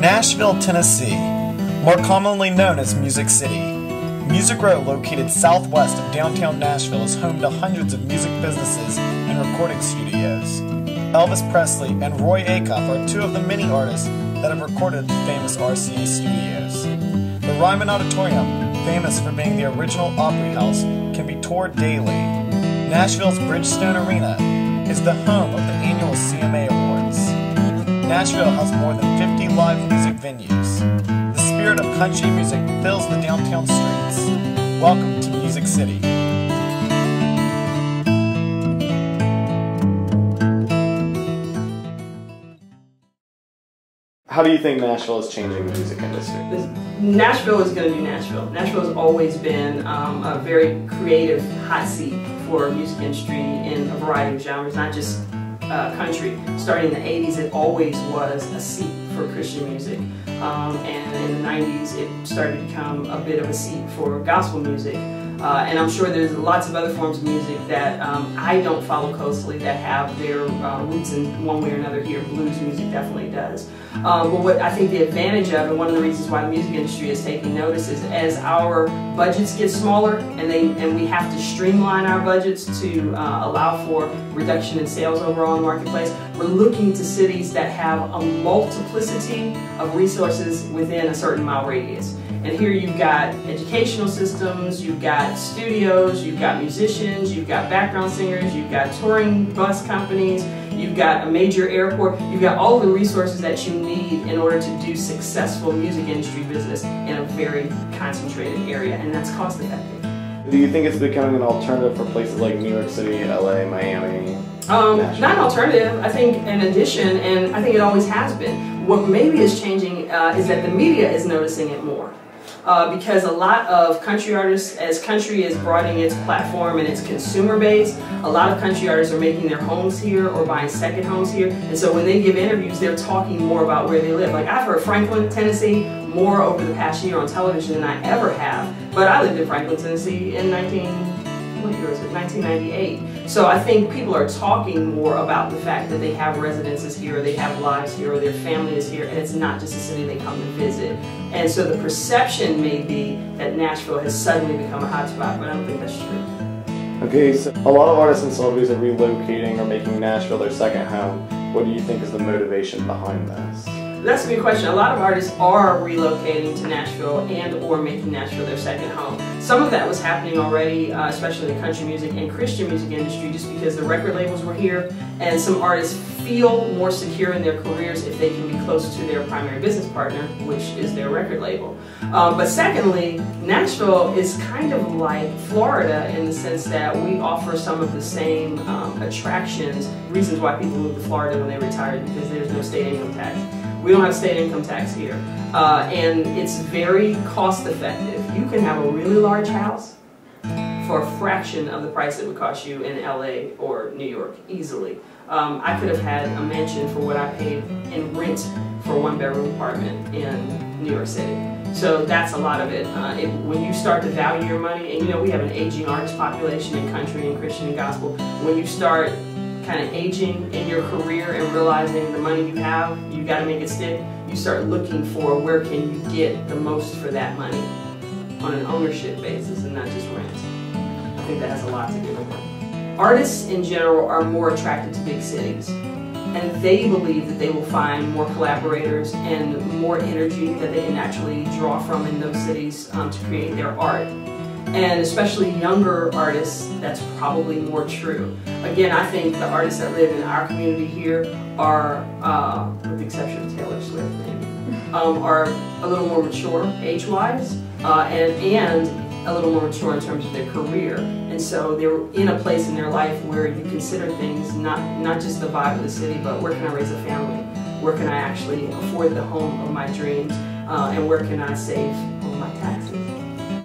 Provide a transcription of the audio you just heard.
Nashville, Tennessee, more commonly known as Music City. Music Row, located southwest of downtown Nashville, is home to hundreds of music businesses and recording studios. Elvis Presley and Roy Acuff are two of the many artists that have recorded at the famous RCA studios. The Ryman Auditorium, famous for being the original Opry House, can be toured daily. Nashville's Bridgestone Arena is the home of the annual CMA Awards. Nashville has more than 50 live music venues. The spirit of country music fills the downtown streets. Welcome to Music City. How do you think Nashville is changing the music industry? Nashville is going to do Nashville. Nashville has always been a very creative hot seat for music industry in a variety of genres, not just country. Starting in the 80s, it always was a seat for Christian music. And in the 90s, it started to become a bit of a seat for gospel music. And I'm sure there's lots of other forms of music that I don't follow closely that have their roots in one way or another here. Blues music definitely does. But what I think the advantage of, and one of the reasons why the music industry is taking notice, is as our budgets get smaller and we have to streamline our budgets to allow for reduction in sales overall in the marketplace, we're looking to cities that have a multiplicity of resources within a certain mile radius. And here you've got educational systems, you've got studios, you've got musicians, you've got background singers, you've got touring bus companies, you've got a major airport, you've got all the resources that you need in order to do successful music industry business in a very concentrated area, and that's cost effective. Do you think it's becoming an alternative for places like New York City, LA, Miami? Not an alternative, I think an addition, and I think it always has been. What maybe is changing is that the media is noticing it more. Because a lot of country artists, as country is broadening its platform and its consumer base, a lot of country artists are making their homes here or buying second homes here. And so when they give interviews, they're talking more about where they live. Like, I've heard Franklin, Tennessee more over the past year on television than I ever have. But I lived in Franklin, Tennessee in 1998. So I think people are talking more about the fact that they have residences here, or they have lives here, or their family is here, and it's not just a city they come to visit. And so the perception may be that Nashville has suddenly become a hotspot, but I don't think that's true. Okay, so a lot of artists and celebrities are relocating or making Nashville their second home. What do you think is the motivation behind this? That's a good question. A lot of artists are relocating to Nashville and or making Nashville their second home. Some of that was happening already, especially in the country music and Christian music industry, just because the record labels were here, and some artists feel more secure in their careers if they can be close to their primary business partner, which is their record label. But secondly, Nashville is kind of like Florida in the sense that we offer some of the same attractions, reasons why people move to Florida when they retire, because there's no state income tax. We don't have state income tax here, and it's very cost effective. You can have a really large house for a fraction of the price it would cost you in LA or New York, easily. I could have had a mansion for what I paid in rent for a one-bedroom apartment in New York City. So that's a lot of it. When you start to value your money, and you know we have an aging artist population in country and Christian and gospel, when you start kind of aging in your career and realizing the money you have, you got to make it stick, you start looking for where can you get the most for that money on an ownership basis and not just rent. I think that has a lot to do with it. Artists in general are more attracted to big cities, and they believe that they will find more collaborators and more energy that they can actually draw from in those cities to create their art. And especially younger artists, that's probably more true. Again, I think the artists that live in our community here are, with the exception of Taylor Swift, maybe, are a little more mature age-wise, and a little more mature in terms of their career. And so they're in a place in their life where you consider things not just the vibe of the city, but where can I raise a family? Where can I actually afford the home of my dreams? And where can I save on my taxes?